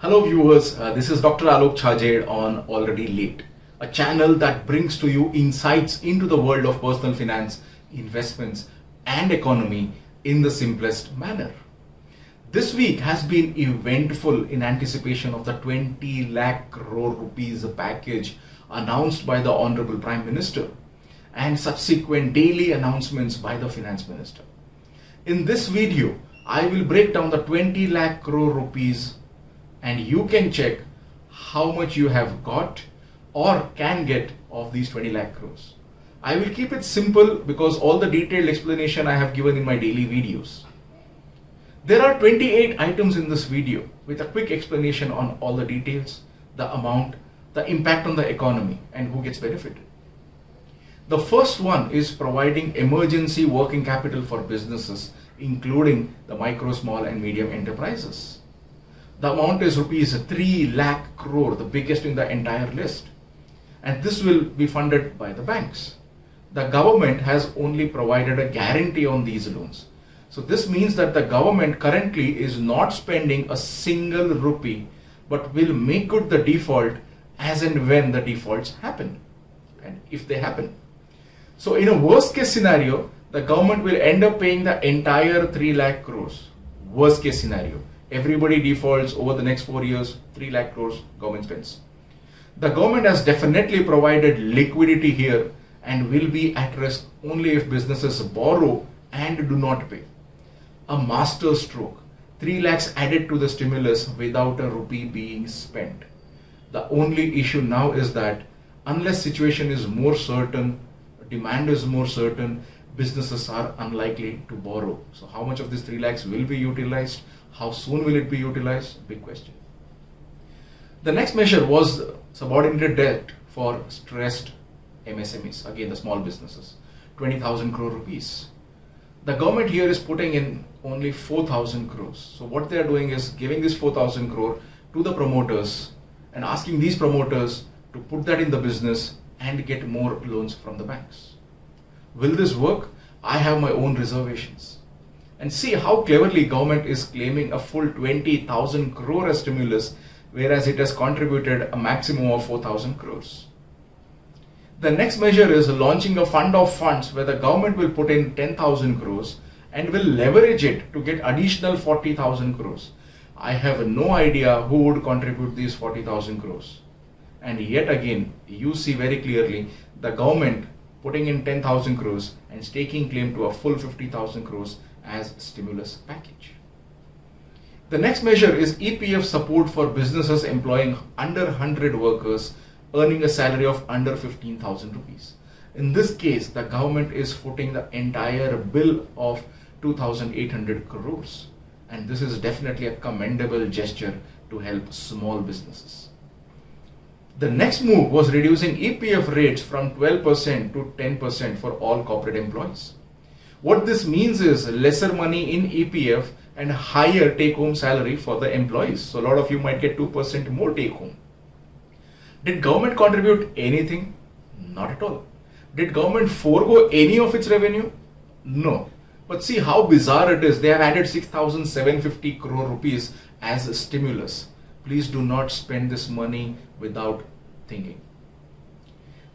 Hello viewers, this is Dr. Alok Chajed on Already Late, a channel that brings to you insights into the world of personal finance, investments and economy in the simplest manner. This week has been eventful in anticipation of the 20 lakh crore rupees package announced by the Honorable Prime Minister and subsequent daily announcements by the Finance Minister. In this video, I will break down the 20 lakh crore rupees and you can check how much you have got or can get of these 20 lakh crores. I will keep it simple because all the detailed explanation I have given in my daily videos. There are 28 items in this video with a quick explanation on all the details, the amount, the impact on the economy and who gets benefited. The first one is providing emergency working capital for businesses including the micro, small and medium enterprises. The amount is rupees 3 lakh crore, the biggest in the entire list. And this will be funded by the banks. The government has only provided a guarantee on these loans. So this means that the government currently is not spending a single rupee, but will make good the default as and when the defaults happen, and if they happen. So in a worst case scenario, the government will end up paying the entire 3 lakh crores. Worst case scenario. Everybody defaults over the next 4 years, 3 lakh crores government spends. The government has definitely provided liquidity here and will be at risk only if businesses borrow and do not pay. A master stroke, 3 lakhs added to the stimulus without a rupee being spent. The only issue now is that unless situation is more certain, demand is more certain, businesses are unlikely to borrow. So how much of this 3 lakhs will be utilized? How soon will it be utilized? Big question. The next measure was subordinated debt for stressed MSMEs, again the small businesses, 20,000 crore rupees. The government here is putting in only 4,000 crores. So what they are doing is giving this 4,000 crore to the promoters and asking these promoters to put that in the business and get more loans from the banks. Will this work? I have my own reservations. And see how cleverly government is claiming a full 20,000 crore as stimulus, whereas it has contributed a maximum of 4,000 crores. The next measure is launching a fund of funds where the government will put in 10,000 crores and will leverage it to get additional 40,000 crores. I have no idea who would contribute these 40,000 crores. And yet again, you see very clearly the government putting in 10,000 crores and staking claim to a full 50,000 crores as stimulus package. The next measure is EPF support for businesses employing under 100 workers earning a salary of under 15,000 rupees. In this case, the government is footing the entire bill of 2,800 crores. And this is definitely a commendable gesture to help small businesses. The next move was reducing EPF rates from 12% to 10% for all corporate employees. What this means is lesser money in EPF and higher take-home salary for the employees. So a lot of you might get 2% more take-home. Did government contribute anything? Not at all. Did government forego any of its revenue? No. But see how bizarre it is. They have added 6,750 crore rupees as a stimulus. Please do not spend this money without thinking.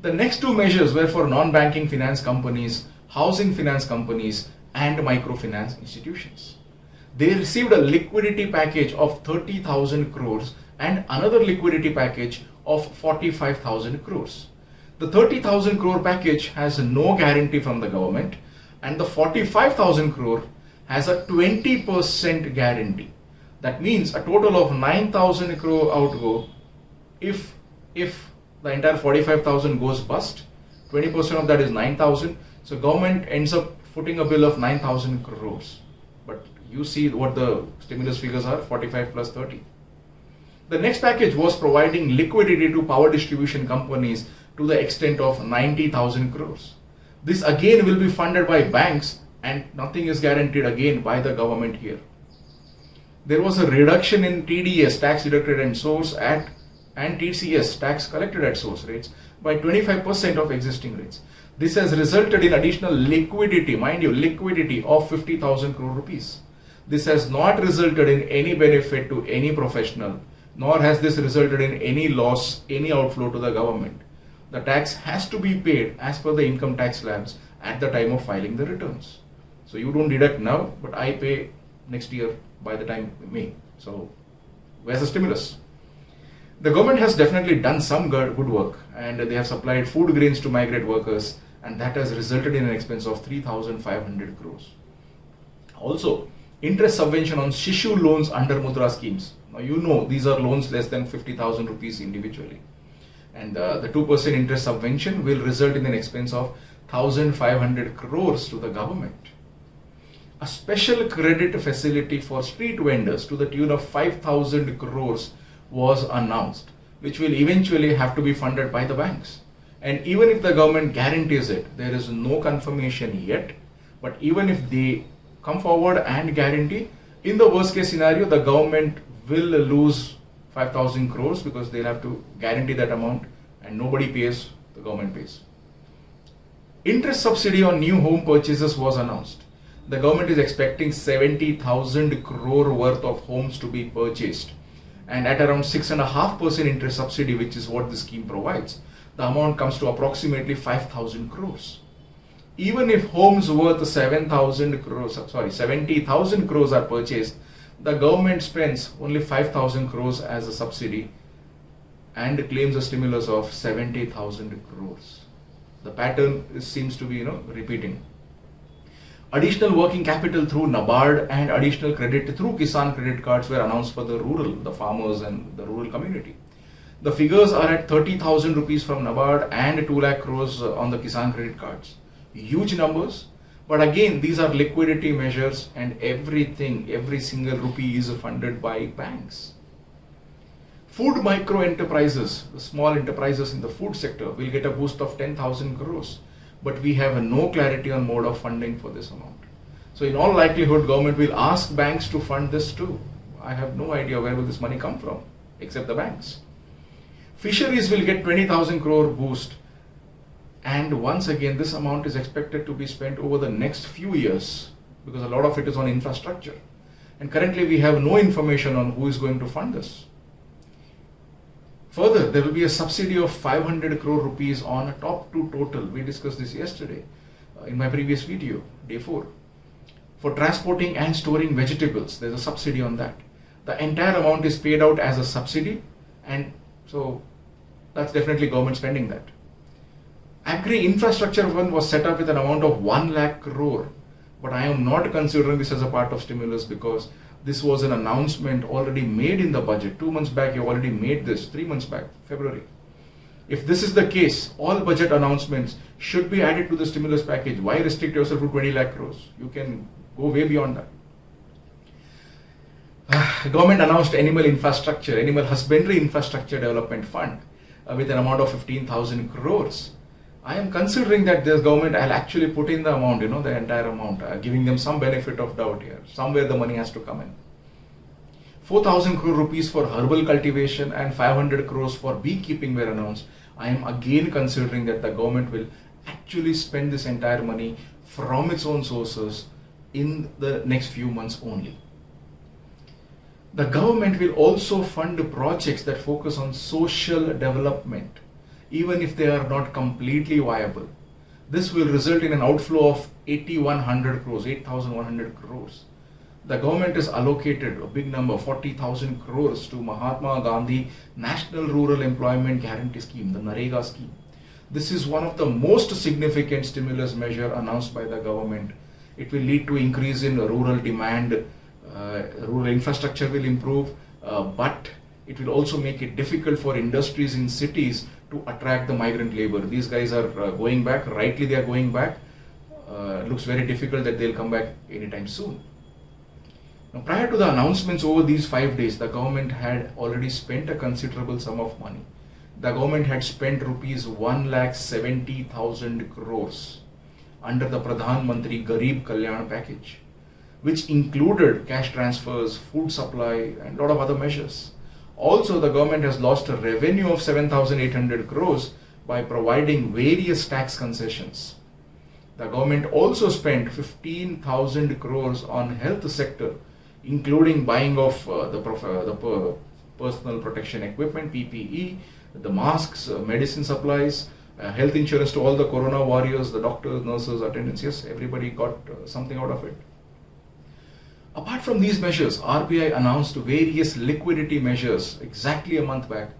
The next two measures were for non-banking finance companies, housing finance companies and microfinance institutions. They received a liquidity package of 30,000 crores and another liquidity package of 45,000 crores. The 30,000 crore package has no guarantee from the government and the 45,000 crore has a 20% guarantee. That means a total of 9,000 crore outgo. If the entire 45,000 goes bust, 20% of that is 9,000. So government ends up footing a bill of 9,000 crores. But you see what the stimulus figures are, 45 plus 30. The next package was providing liquidity to power distribution companies to the extent of 90,000 crores. This again will be funded by banks and nothing is guaranteed again by the government here. There was a reduction in TDS, tax deducted at source, and TCS, tax collected at source rates by 25% of existing rates. This has resulted in additional liquidity, mind you, liquidity of 50,000 crore rupees. This has not resulted in any benefit to any professional nor has this resulted in any loss, any outflow to the government. The tax has to be paid as per the income tax slabs at the time of filing the returns. So you don't deduct now, but I pay next year by the time May. So where's the stimulus? The government has definitely done some good work, and they have supplied food grains to migrant workers, and that has resulted in an expense of 3,500 crores. Also, interest subvention on Shishu loans under Mudra schemes. Now you know these are loans less than 50,000 rupees individually, and the 2% interest subvention will result in an expense of 1,500 crores to the government. A special credit facility for street vendors to the tune of 5,000 crores was announced, which will eventually have to be funded by the banks. And even if the government guarantees it, there is no confirmation yet, but even if they come forward and guarantee, in the worst case scenario, the government will lose 5,000 crores because they'll have to guarantee that amount, and nobody pays, the government pays. Interest subsidy on new home purchases was announced. The government is expecting 70,000 crore worth of homes to be purchased, and at around 6.5% interest subsidy, which is what the scheme provides, the amount comes to approximately 5,000 crores. Even if homes worth 70,000 crores are purchased, the government spends only 5,000 crores as a subsidy and claims a stimulus of 70,000 crores. The pattern seems to be, repeating. Additional working capital through NABARD and additional credit through Kisan credit cards were announced for the farmers and the rural community. The figures are at 30,000 rupees from NABARD and 2 lakh crores on the Kisan credit cards. Huge numbers, but again, these are liquidity measures, and every single rupee is funded by banks. Food micro enterprises, the small enterprises in the food sector, will get a boost of 10,000 crores, but we have no clarity on mode of funding for this amount. So in all likelihood, government will ask banks to fund this too. I have no idea where will this money come from, except the banks. Fisheries will get 20,000 crore boost, and once again this amount is expected to be spent over the next few years because a lot of it is on infrastructure, and currently we have no information on who is going to fund this. Further, there will be a subsidy of 500 crore rupees on a top to total. We discussed this yesterday in my previous video, day 4. For transporting and storing vegetables, there's a subsidy on that. The entire amount is paid out as a subsidy, and so that's definitely government spending that. Agri Infrastructure Fund was set up with an amount of 1 lakh crore, but I am not considering this as a part of stimulus because this was an announcement already made in the budget. 2 months back, you already made this, 3 months back, February. If this is the case, all budget announcements should be added to the stimulus package. Why restrict yourself to 20 lakh crores? You can go way beyond that. Government announced Animal Husbandry Infrastructure Development Fund with an amount of 15,000 crores. I am considering that this government will actually put in the amount, the entire amount, giving them some benefit of doubt here. Somewhere the money has to come in. 4,000 crore rupees for herbal cultivation and 500 crores for beekeeping were announced. I am again considering that the government will actually spend this entire money from its own sources in the next few months only. The government will also fund projects that focus on social development, even if they are not completely viable. This will result in an outflow of 8,100 crores. The government has allocated a big number, 40,000 crores to Mahatma Gandhi National Rural Employment Guarantee Scheme, the NREGA scheme. This is one of the most significant stimulus measure announced by the government. It will lead to increase in rural demand, rural infrastructure will improve, but it will also make it difficult for industries in cities to attract the migrant labor. These guys are going back, rightly they are going back. Looks very difficult that they'll come back anytime soon. Now, prior to the announcements over these 5 days, the government had already spent a considerable sum of money. The government had spent rupees 1,70,000 crores under the Pradhan Mantri Garib Kalyan package, which included cash transfers, food supply, and a lot of other measures. Also, the government has lost a revenue of 7,800 crores by providing various tax concessions. The government also spent 15,000 crores on health sector, including buying of the personal protection equipment, PPE, the masks, medicine supplies, health insurance to all the corona warriors, the doctors, nurses, attendants. Yes, everybody got something out of it. Apart from these measures, RBI announced various liquidity measures exactly a month back,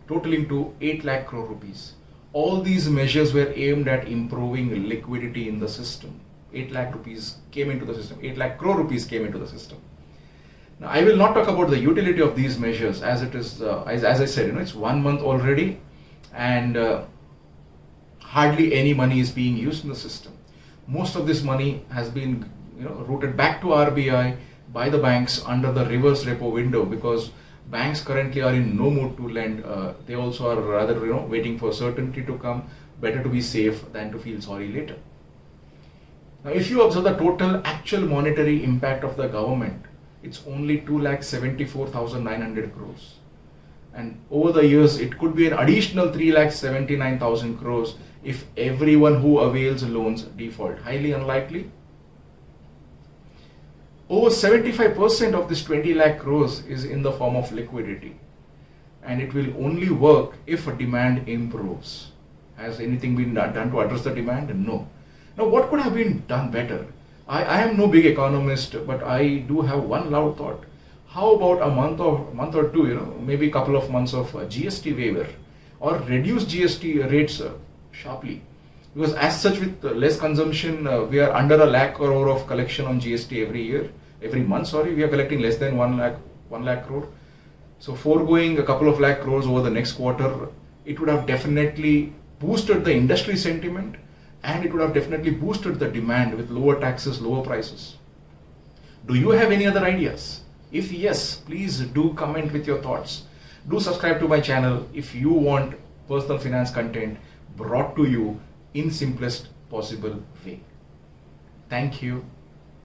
totaling to 8 lakh crore rupees. All these measures were aimed at improving liquidity in the system. 8 lakh rupees came into the system. 8 lakh crore rupees came into the system. Now, I will not talk about the utility of these measures, as it is, as I said, it's 1 month already, and hardly any money is being used in the system. Most of this money has been routed back to RBI by the banks under the reverse repo window, because banks currently are in no mood to lend. They also are rather waiting for certainty to come. Better to be safe than to feel sorry later. Now, if you observe the total actual monetary impact of the government, it's only 2,74,900 crores. And over the years, it could be an additional 3,79,000 crores if everyone who avails loans default. Highly unlikely. Over 75% of this 20 lakh crores is in the form of liquidity. And it will only work if demand improves. Has anything been done to address the demand? No. Now, what could have been done better? I am no big economist, but I do have one loud thought. How about a month or two, maybe a couple of months of GST waiver, or reduce GST rates sharply? Because as such, with less consumption, we are under 1 lakh crore of collection on GST every month, we are collecting less than 1 lakh crore. So foregoing a couple of lakh crores over the next quarter, it would have definitely boosted the industry sentiment, and it would have definitely boosted the demand with lower taxes, lower prices. Do you have any other ideas? If yes, please do comment with your thoughts. Do subscribe to my channel if you want personal finance content brought to you in simplest possible way. Thank you.